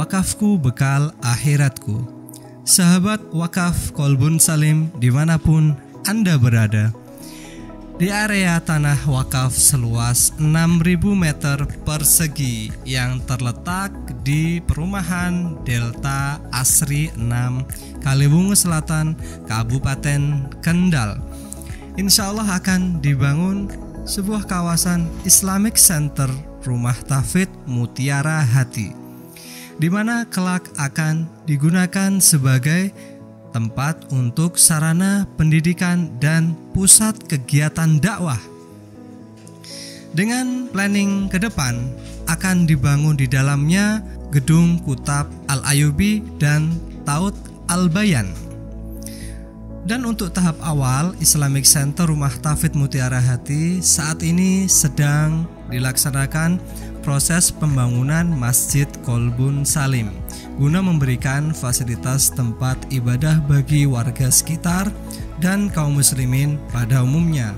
Wakafku bekal akhiratku. Sahabat wakaf Kolbun Salim dimanapun Anda berada, di area tanah wakaf seluas 6.000 meter persegi yang terletak di perumahan Delta Asri 6, Kaliwungu Selatan, Kabupaten Kendal, insya Allah akan dibangun sebuah kawasan Islamic Center Rumah Tahfidz Mutiara Hati, di mana kelak akan digunakan sebagai tempat untuk sarana pendidikan dan pusat kegiatan dakwah. Dengan planning ke depan akan dibangun di dalamnya gedung Kutab Al-Ayubi dan Taut Al-Bayan. Dan untuk tahap awal, Islamic Center Rumah Tahfidz Mutiara Hati saat ini sedang dilaksanakan proses pembangunan Masjid Kolbun Salim guna memberikan fasilitas tempat ibadah bagi warga sekitar dan kaum muslimin pada umumnya.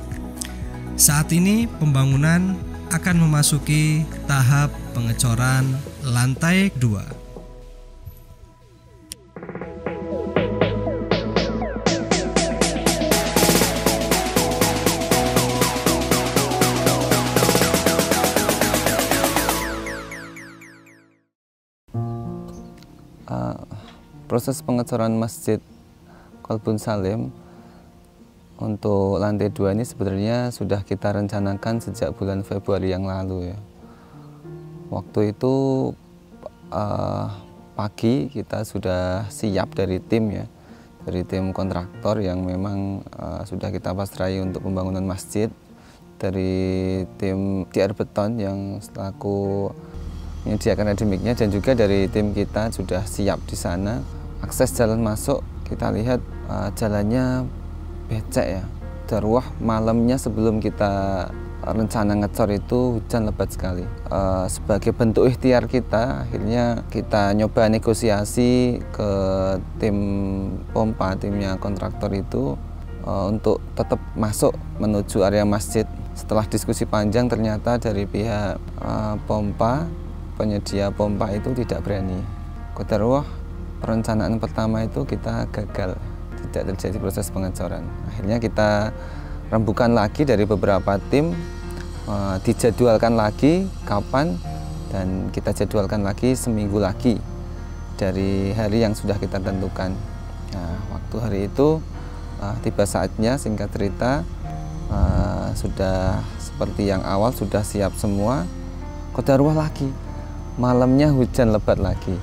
Saat ini pembangunan akan memasuki tahap pengecoran lantai 2. Proses pengecoran Masjid Kolbun Salim untuk lantai 2 ini sebenarnya sudah kita rencanakan sejak bulan Februari yang lalu ya. Waktu itu pagi kita sudah siap dari tim ya, dari tim kontraktor yang memang sudah kita pasrahi untuk pembangunan masjid, dari tim DR Beton yang selaku menyediakan akademiknya, dan juga dari tim kita sudah siap di sana. Akses jalan masuk kita lihat jalannya becek ya, daruah. Malamnya sebelum kita rencana ngecor itu hujan lebat sekali. Sebagai bentuk ikhtiar kita, akhirnya kita nyoba negosiasi ke tim pompa, timnya kontraktor itu, untuk tetap masuk menuju area masjid. Setelah diskusi panjang ternyata dari pihak pompa, penyedia pompa itu tidak berani. Qadarullah, perencanaan pertama itu kita gagal, tidak terjadi proses pengecoran. Akhirnya kita rembukan lagi dari beberapa tim, dijadwalkan lagi kapan, dan kita jadwalkan lagi seminggu lagi dari hari yang sudah kita tentukan. Nah, waktu hari itu tiba saatnya, singkat cerita, sudah seperti yang awal, sudah siap semua. Qadarullah lagi, malamnya hujan lebat lagi.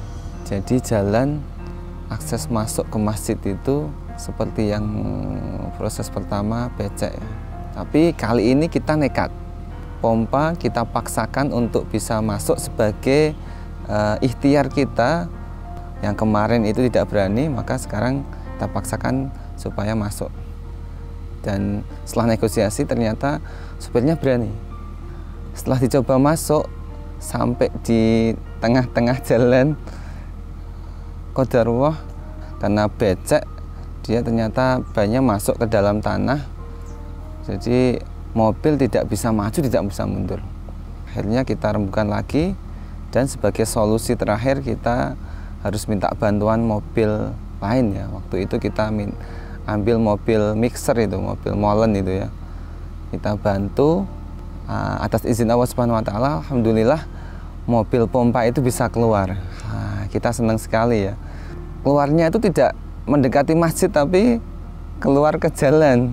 Jadi jalan akses masuk ke masjid itu seperti yang proses pertama becek ya. Tapi kali ini kita nekat. Pompa kita paksakan untuk bisa masuk sebagai ikhtiar kita. Yang kemarin itu tidak berani, maka sekarang kita paksakan supaya masuk. Dan setelah negosiasi ternyata supirnya berani. Setelah dicoba masuk, sampai di tengah-tengah jalan, qadarullah karena becek, dia ternyata bannya masuk ke dalam tanah, jadi mobil tidak bisa maju, tidak bisa mundur. Akhirnya kita rembukan lagi, dan sebagai solusi terakhir kita harus minta bantuan mobil lain ya. Waktu itu kita ambil mobil mixer itu, mobil molen itu ya. Kita bantu, atas izin Allah Subhanahu wa Ta'ala, alhamdulillah mobil pompa itu bisa keluar. Kita senang sekali ya. Keluarnya itu tidak mendekati masjid, tapi keluar ke jalan.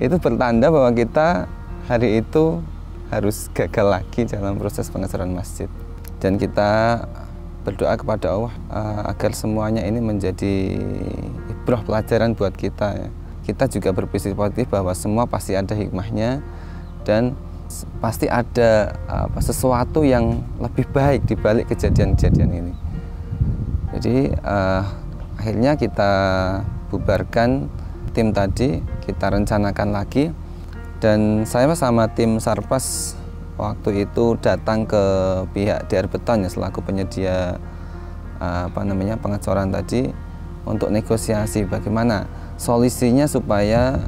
Itu bertanda bahwa kita hari itu harus gagal lagi dalam proses pengecoran masjid. Dan kita berdoa kepada Allah agar semuanya ini menjadi ibrah, pelajaran buat kita ya. Kita juga berpikir positif bahwa semua pasti ada hikmahnya, dan pasti ada sesuatu yang lebih baik di balik kejadian-kejadian ini. Jadi akhirnya kita bubarkan tim tadi, kita rencanakan lagi, dan saya bersama tim Sarpas waktu itu datang ke pihak DR Beton ya, selaku penyedia pengecoran tadi, untuk negosiasi bagaimana solusinya supaya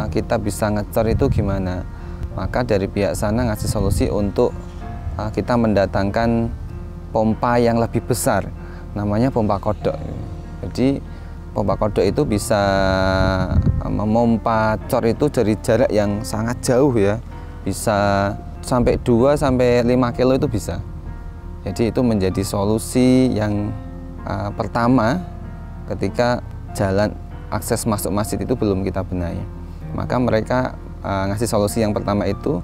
kita bisa ngecor itu gimana. Maka dari pihak sana ngasih solusi untuk kita mendatangkan pompa yang lebih besar, namanya pompa kodok. Jadi pompa kodok itu bisa memompa cor itu dari jarak yang sangat jauh ya, bisa sampai 2-5 kilo itu bisa. Jadi itu menjadi solusi yang pertama ketika jalan akses masuk masjid itu belum kita benahi. Maka mereka ngasih solusi yang pertama itu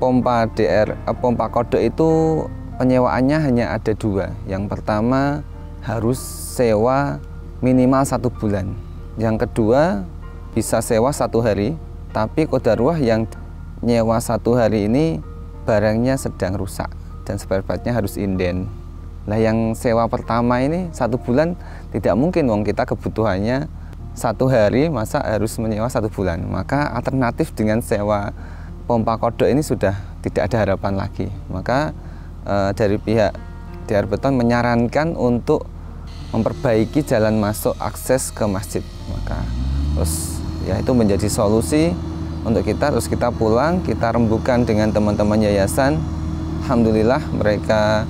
pompa kodok itu penyewaannya hanya ada 2. Yang pertama harus sewa minimal 1 bulan. Yang kedua bisa sewa 1 hari, tapi qadarullah yang nyewa 1 hari ini barangnya sedang rusak dan spare partnya harus inden. Nah yang sewa pertama ini 1 bulan tidak mungkin, wong kita kebutuhannya 1 hari, masa harus menyewa 1 bulan. Maka alternatif dengan sewa pompa kodok ini sudah tidak ada harapan lagi. Maka dari pihak DR Beton menyarankan untuk memperbaiki jalan masuk akses ke masjid. Maka terus ya itu menjadi solusi untuk kita. Terus kita pulang, kita rembukan dengan teman-teman yayasan. Alhamdulillah mereka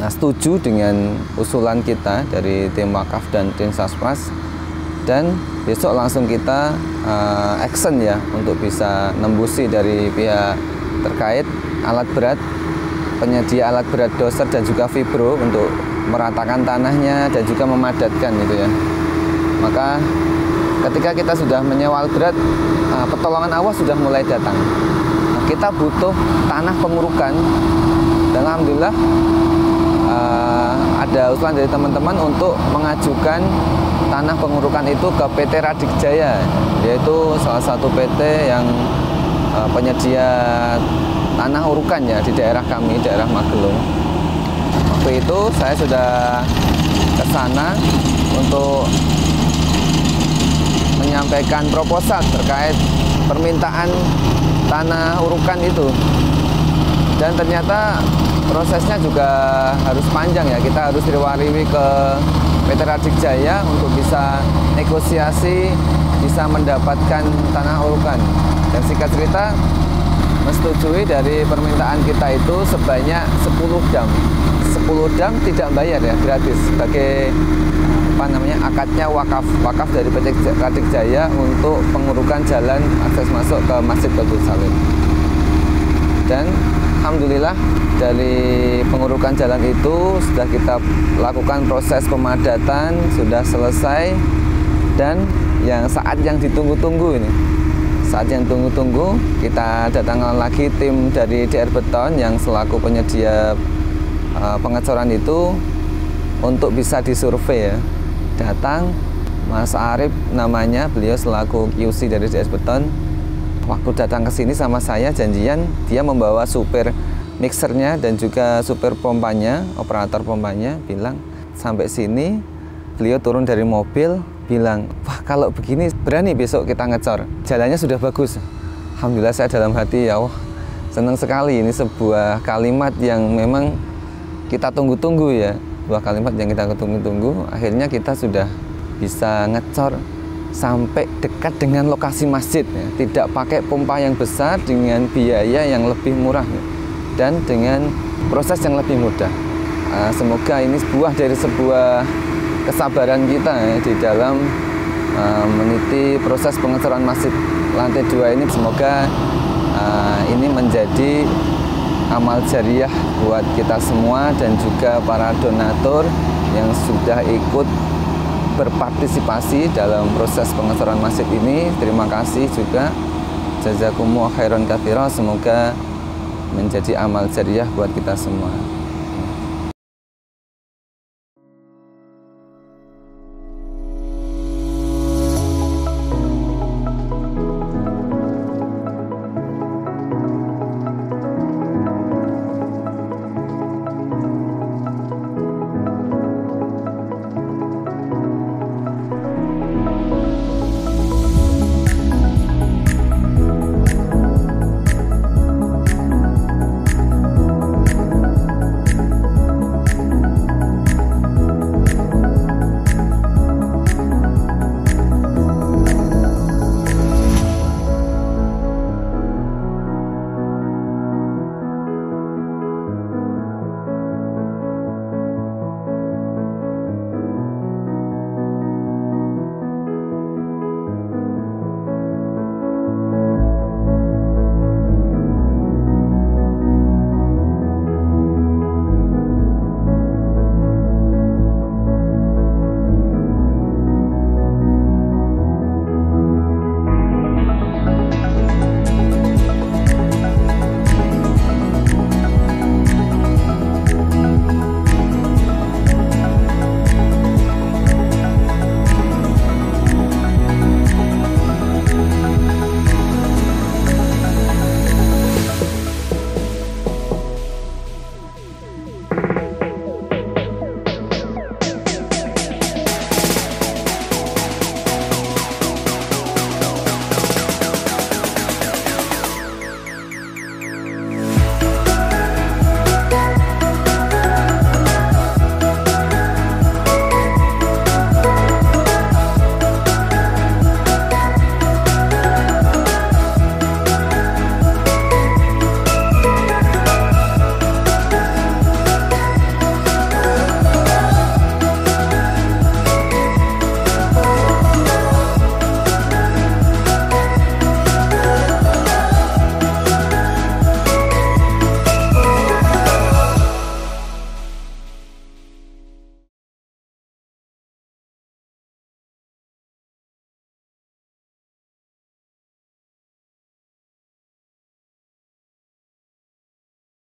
setuju dengan usulan kita dari tim wakaf dan tim Sasmas, dan besok langsung kita action ya untuk bisa nembusi dari pihak terkait alat berat, penyedia alat berat doser dan juga fibro untuk meratakan tanahnya dan juga memadatkan gitu ya. Maka ketika kita sudah menyewa alat berat, pertolongan Allah sudah mulai datang. Nah, kita butuh tanah pengurukan dan alhamdulillah ada usulan dari teman-teman untuk mengajukan tanah pengurukan itu ke PT Radik Jaya, yaitu salah satu PT yang penyedia tanah urukan ya di daerah kami, daerah Magelang. Waktu itu saya sudah ke sana untuk menyampaikan proposal terkait permintaan tanah urukan itu. Dan ternyata prosesnya juga harus panjang ya, kita harus riwariwi ke PT Radik Jaya untuk bisa negosiasi, bisa mendapatkan tanah urukan. Dan singkat cerita, menyetujui dari permintaan kita itu sebanyak 10 dam. 10 dam tidak bayar ya, gratis, sebagai akadnya wakaf dari PT Radik Jaya untuk pengurukan jalan akses masuk ke Masjid Baitul Salim. Dan alhamdulillah dari pengurukan jalan itu sudah kita lakukan proses pemadatan, sudah selesai, dan saat yang ditunggu-tunggu ini, saat yang tunggu-tunggu, kita datangkan lagi tim dari DR Beton yang selaku penyedia pengecoran itu untuk bisa disurvei ya. Datang Mas Arif namanya, beliau selaku QC dari DR Beton. Waktu datang ke sini sama saya janjian dia membawa supir mixernya dan juga supir pompanya, operator pompanya, bilang sampai sini beliau turun dari mobil bilang, wah kalau begini berani besok kita ngecor, jalannya sudah bagus. Alhamdulillah saya dalam hati ya Allah senang sekali, ini sebuah kalimat yang memang kita tunggu-tunggu ya, sebuah kalimat yang kita tunggu-tunggu. Akhirnya kita sudah bisa ngecor sampai dekat dengan lokasi masjid ya. Tidak pakai pompa yang besar, dengan biaya yang lebih murah ya, dan dengan proses yang lebih mudah. Semoga ini buah dari sebuah kesabaran kita ya, di dalam meniti proses pengecoran masjid lantai 2 ini. Semoga ini menjadi amal jariah buat kita semua dan juga para donatur yang sudah ikut berpartisipasi dalam proses pengecoran masjid ini. Terima kasih juga, jazakumullah khairan katsira. Semoga menjadi amal jariah buat kita semua.